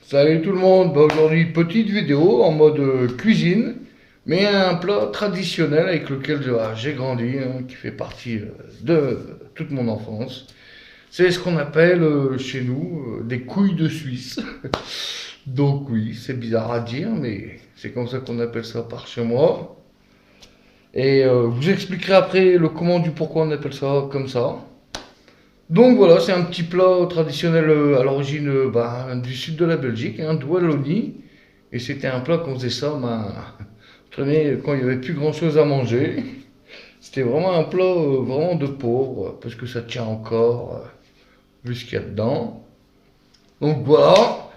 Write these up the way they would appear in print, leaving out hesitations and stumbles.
Salut tout le monde, aujourd'hui petite vidéo en mode cuisine, mais un plat traditionnel avec lequel j'ai grandi, hein, qui fait partie de toute mon enfance. C'est ce qu'on appelle chez nous des couilles de Suisse. Donc oui, c'est bizarre à dire, mais c'est comme ça qu'on appelle ça par chez moi. Et vous expliquerai après le comment du pourquoi on appelle ça comme ça. Donc voilà, c'est un petit plat traditionnel à l'origine du sud de la Belgique, hein, de Wallonie. Et c'était un plat qu'on faisait ça quand il n'y avait plus grand chose à manger. C'était vraiment un plat vraiment de pauvre, parce que ça tient encore, vu ce qu'il y a dedans. Donc voilà.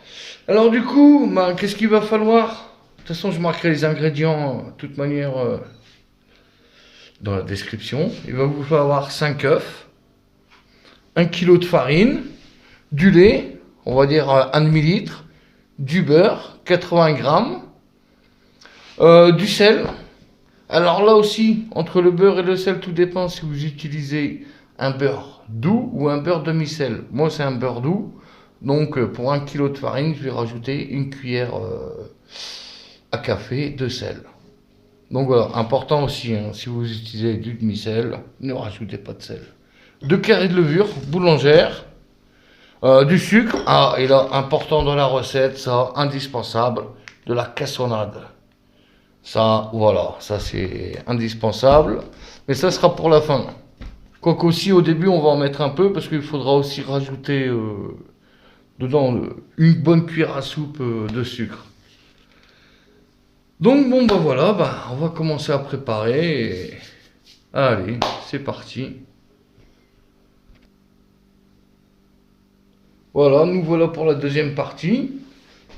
Alors du coup, qu'est-ce qu'il va falloir? De toute façon, je marquerai les ingrédients, de toute manière, dans la description. Il va vous falloir 5 œufs. 1 kg de farine, du lait, on va dire 1 demi-litre, du beurre, 80 grammes, du sel. Alors là aussi, entre le beurre et le sel, tout dépend si vous utilisez un beurre doux ou un beurre demi-sel. Moi, c'est un beurre doux. Donc, pour 1 kg de farine, je vais rajouter une cuillère à café de sel. Donc voilà, important aussi, hein, si vous utilisez du demi-sel, ne rajoutez pas de sel. 2 carrés de levure boulangère, du sucre, et là, important dans la recette, ça, indispensable, de la cassonade. Ça, voilà, ça c'est indispensable, mais ça sera pour la fin. Quoique aussi, au début, on va en mettre un peu, parce qu'il faudra aussi rajouter dedans une bonne cuillère à soupe de sucre. Donc bon, voilà, on va commencer à préparer, et... Allez, c'est parti. Voilà, nous voilà pour la deuxième partie.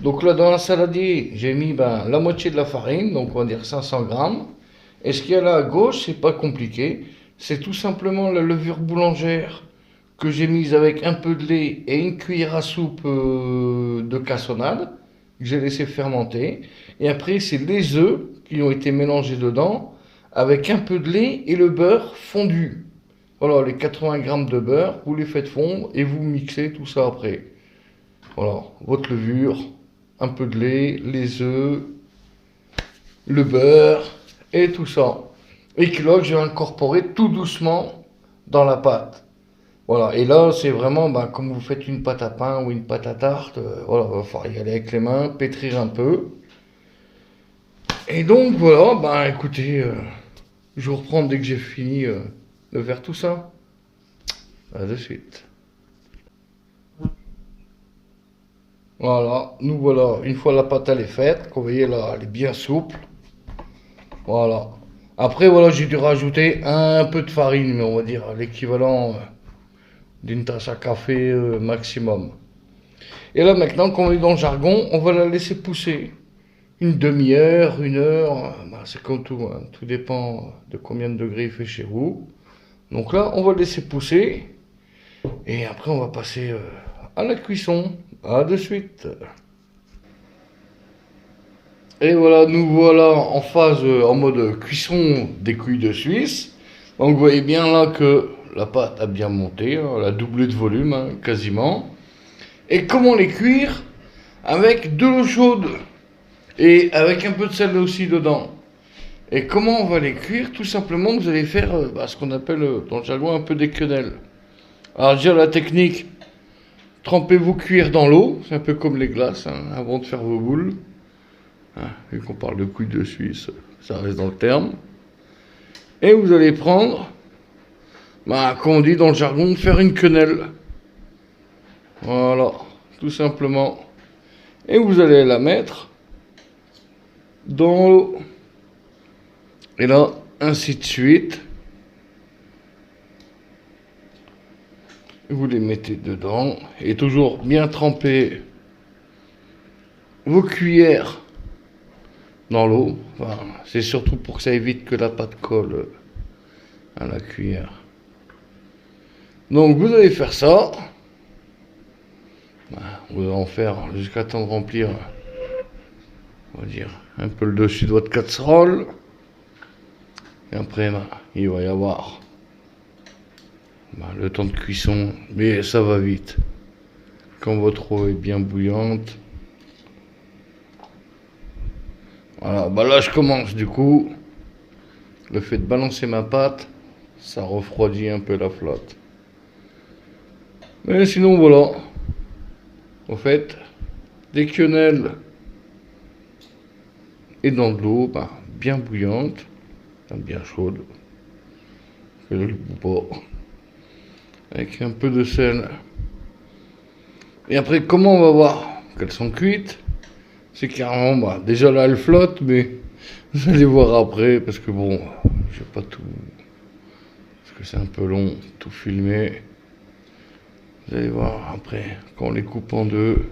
Donc là, dans la saladier, j'ai mis la moitié de la farine, donc on va dire 500 grammes. Et ce qu'il y a là à gauche, c'est pas compliqué. C'est tout simplement la levure boulangère que j'ai mise avec un peu de lait et une cuillère à soupe de cassonade que j'ai laissé fermenter. Et après, c'est les œufs qui ont été mélangés dedans avec un peu de lait et le beurre fondu. Voilà, les 80 grammes de beurre, vous les faites fondre et vous mixez tout ça après. Voilà, votre levure, un peu de lait, les œufs, le beurre et tout ça. Et que là, je vais incorporer tout doucement dans la pâte. Voilà, et là, c'est vraiment comme vous faites une pâte à pain ou une pâte à tarte. Voilà, il va falloir y aller avec les mains, pétrir un peu. Et donc, voilà, écoutez, je vous reprends dès que j'ai fini de faire tout ça. À de suite. Voilà, nous voilà, une fois la pâte elle est faite, vous voyez là, elle est bien souple. Voilà. Après, voilà, j'ai dû rajouter un peu de farine, mais on va dire l'équivalent d'une tasse à café maximum. Et là, maintenant qu'on est dans le jargon, on va la laisser pousser. Une demi-heure, 1 heure, c'est comme tout, hein. Tout dépend de combien de degrés il fait chez vous. Donc là, on va le laisser pousser. Et après, on va passer à la cuisson. À de suite. Et voilà, nous voilà en phase, en mode cuisson des couilles de Suisse. Donc vous voyez bien là que la pâte a bien monté, hein, elle a doublé de volume, hein, quasiment. Et comment les cuire? Avec de l'eau chaude et avec un peu de sel aussi dedans. Et comment on va les cuire? Tout simplement, vous allez faire ce qu'on appelle dans le jargon un peu des quenelles. Alors, je veux dire la technique, trempez vos cuillères dans l'eau, c'est un peu comme les glaces, hein, avant de faire vos boules. Hein, vu qu'on parle de couilles de Suisse, ça reste dans le terme. Et vous allez prendre, comme on dit dans le jargon, faire une quenelle. Voilà, tout simplement. Et vous allez la mettre dans l'eau. Et là, ainsi de suite. Vous les mettez dedans. Et toujours bien tremper vos cuillères dans l'eau. Enfin, c'est surtout pour que ça évite que la pâte colle à la cuillère. Donc vous allez faire ça. Vous allez en faire jusqu'à temps de remplir, on va dire, un peu le dessus de votre casserole. Et après, il va y avoir le temps de cuisson. Mais ça va vite. Quand votre eau est bien bouillante, Voilà, bah là je commence du coup. Le fait de balancer ma pâte, ça refroidit un peu la flotte. Mais sinon voilà. Au fait, dès que quenelle est dans de l'eau, bah, bien bouillante, bien chaude, je ne le boue pas, avec un peu de sel. Et après, comment on va voir qu'elles sont cuites? C'est carrément, bah, déjà là elles flottent, mais vous allez voir après, parce que bon, je vais pas tout, parce que c'est un peu long, tout filmer. Vous allez voir après, quand on les coupe en deux,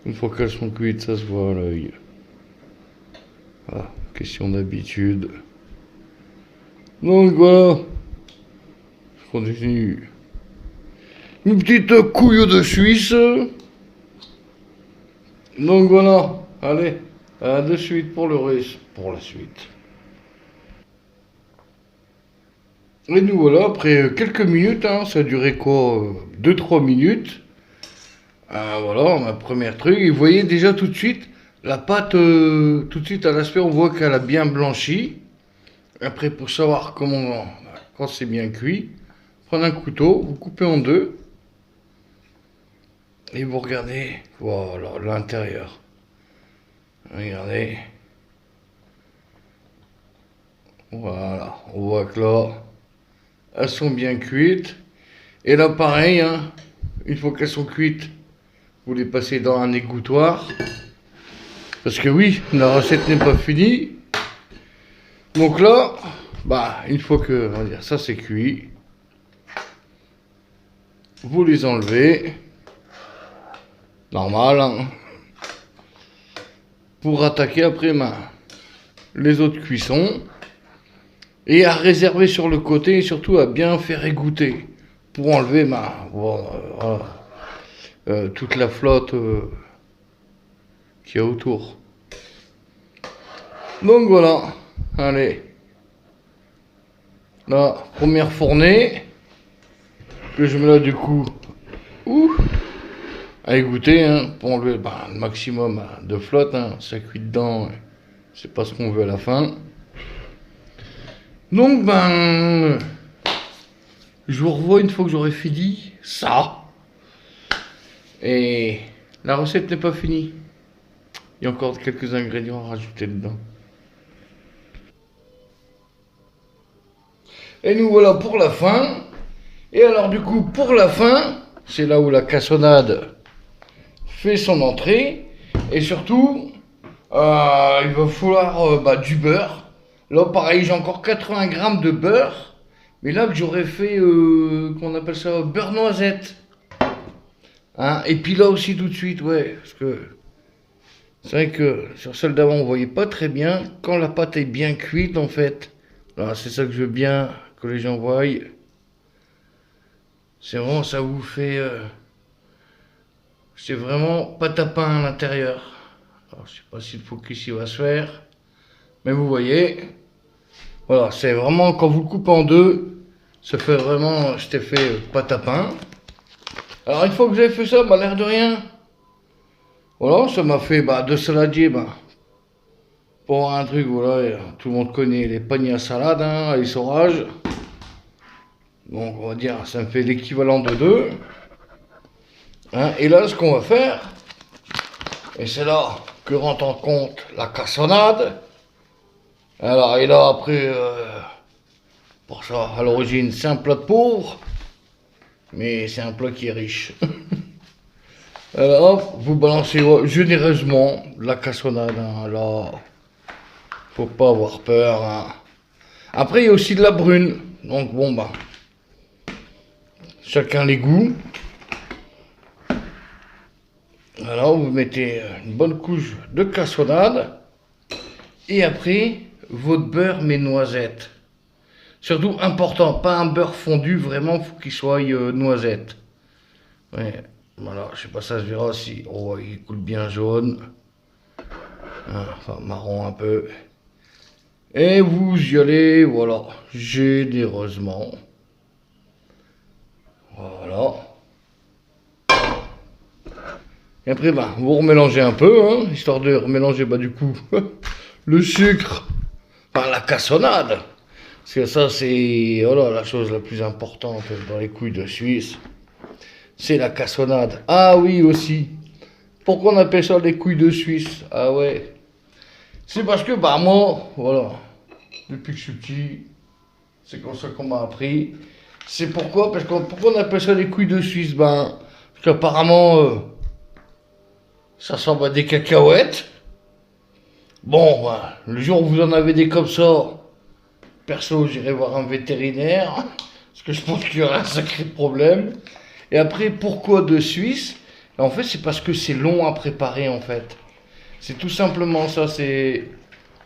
une fois qu'elles sont cuites, ça se voit à l'œil. Voilà, question d'habitude. Donc voilà, je continue. Une petite couille de Suisse. Donc voilà, allez, à de suite pour le reste, pour la suite. Et nous voilà, après quelques minutes, hein, ça a duré quoi, 2-3 minutes. Voilà, ma première truc. Et vous voyez déjà tout de suite, la pâte, tout de suite à l'aspect, on voit qu'elle a bien blanchi. Après, pour savoir comment, quand c'est bien cuit, prenez un couteau, vous coupez en deux. Et vous regardez, voilà, l'intérieur. Regardez. Voilà, on voit que là, elles sont bien cuites. Et là, pareil, hein, une fois qu'elles sont cuites, vous les passez dans un égouttoir. Parce que oui, la recette n'est pas finie. Donc là, bah, une fois que, on va dire, ça c'est cuit, vous les enlevez. Normal, hein, pour attaquer après les autres cuissons. Et à réserver sur le côté et surtout à bien faire égoutter. Pour enlever toute la flotte qu'il y a autour. Donc voilà, allez. La première fournée que je mets là du coup à égoutter, hein, pour enlever le maximum de flotte, hein, ça cuit dedans, c'est pas ce qu'on veut à la fin. Donc je vous revois une fois que j'aurai fini ça. Et la recette n'est pas finie. Il y a encore quelques ingrédients à rajouter dedans. Et nous voilà pour la fin. Et alors du coup, pour la fin, c'est là où la cassonade fait son entrée. Et surtout, il va falloir du beurre. Là, pareil, j'ai encore 80 grammes de beurre. Mais là, que j'aurais fait, qu'on appelle ça, beurre noisette. Hein, et puis là aussi tout de suite, ouais, parce que c'est vrai que sur celle d'avant, on voyait pas très bien. Quand la pâte est bien cuite, en fait, c'est ça que je veux bien que les gens voient. C'est vraiment, ça vous fait... c'est vraiment pâte à pain à l'intérieur. Alors, je sais pas si le focus il va se faire. Mais vous voyez, voilà, c'est vraiment, quand vous le coupez en deux, ça fait vraiment cet effet pâte à pain. Alors, une fois que vous avez fait ça, l'air de rien, voilà, ça m'a fait de saladier, pour un truc, voilà, tout le monde connaît les paniers à salade, hein, les saurages. Donc, on va dire, ça me fait l'équivalent de deux. Hein, et là, ce qu'on va faire, et c'est là que rentre en compte la cassonade. Alors, et là, après, pour ça, à l'origine, c'est un plat de pauvre, mais c'est un plat qui est riche. Alors, hop, vous balancez généreusement la cassonade, hein, là, faut pas avoir peur. Hein. Après, il y a aussi de la brune, donc bon, chacun les goûts. Alors, vous mettez une bonne couche de cassonade, et après, votre beurre mais noisette. Surtout important, pas un beurre fondu, vraiment, faut qu'il soit noisette. Ouais, voilà, je sais pas, ça se verra si, oh, il coule bien jaune. Hein, enfin, marron un peu. Et vous y allez, voilà, généreusement. Voilà. Et après, vous remélangez un peu, hein, histoire de remélanger, du coup, le sucre, par la cassonade. Parce que ça, c'est voilà, la chose la plus importante dans les couilles de Suisse. C'est la cassonade. Ah oui, aussi. Pourquoi on appelle ça les couilles de Suisse? Ah ouais. C'est parce que, bah, moi, voilà, depuis que je suis petit, c'est comme ça qu'on m'a appris. C'est pourquoi? Parce que pourquoi on appelle ça les couilles de Suisse? Ben, parce qu'apparemment, ça ressemble à des cacahuètes. Bon, voilà, le jour où vous en avez des comme ça, perso, j'irai voir un vétérinaire, parce que je pense qu'il y aura un sacré problème. Et après, pourquoi de Suisse? En fait, c'est parce que c'est long à préparer, en fait. C'est tout simplement ça, c'est...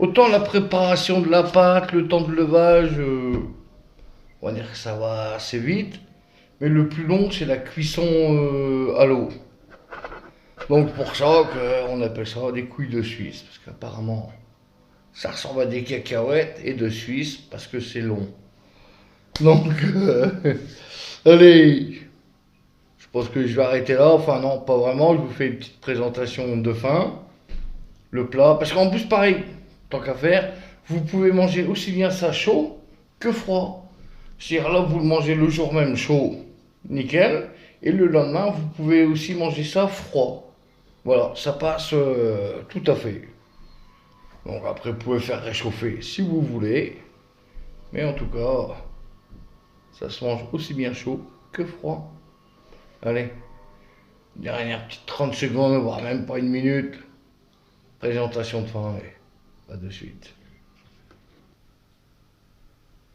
Autant la préparation de la pâte, le temps de levage, on va dire que ça va assez vite. Mais le plus long, c'est la cuisson à l'eau. Donc pour ça qu'on appelle ça des couilles de Suisse. Parce qu'apparemment, ça ressemble à des cacahuètes et de Suisse parce que c'est long. Donc, allez, je pense que je vais arrêter là. Enfin non, pas vraiment. Je vous fais une petite présentation de fin. Le plat. Parce qu'en plus, pareil, tant qu'à faire, vous pouvez manger aussi bien ça chaud que froid. C'est-à-dire là, vous le mangez le jour même chaud, nickel. Et le lendemain, vous pouvez aussi manger ça froid. Voilà, ça passe tout à fait. Donc après, vous pouvez faire réchauffer si vous voulez. Mais en tout cas, ça se mange aussi bien chaud que froid. Allez, dernière petite 30 secondes, voire même pas une minute. Présentation de fin et pas de suite.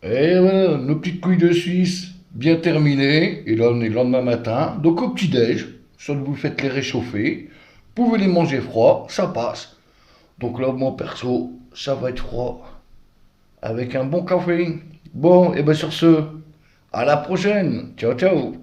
Et voilà, nos petites couilles de Suisse bien terminées. Et là, on est le lendemain matin. Donc au petit-déj, soit vous faites les réchauffer. Vous pouvez les manger froids, ça passe. Donc là, moi perso, ça va être froid. Avec un bon café. Bon, et bien sur ce, à la prochaine. Ciao, ciao.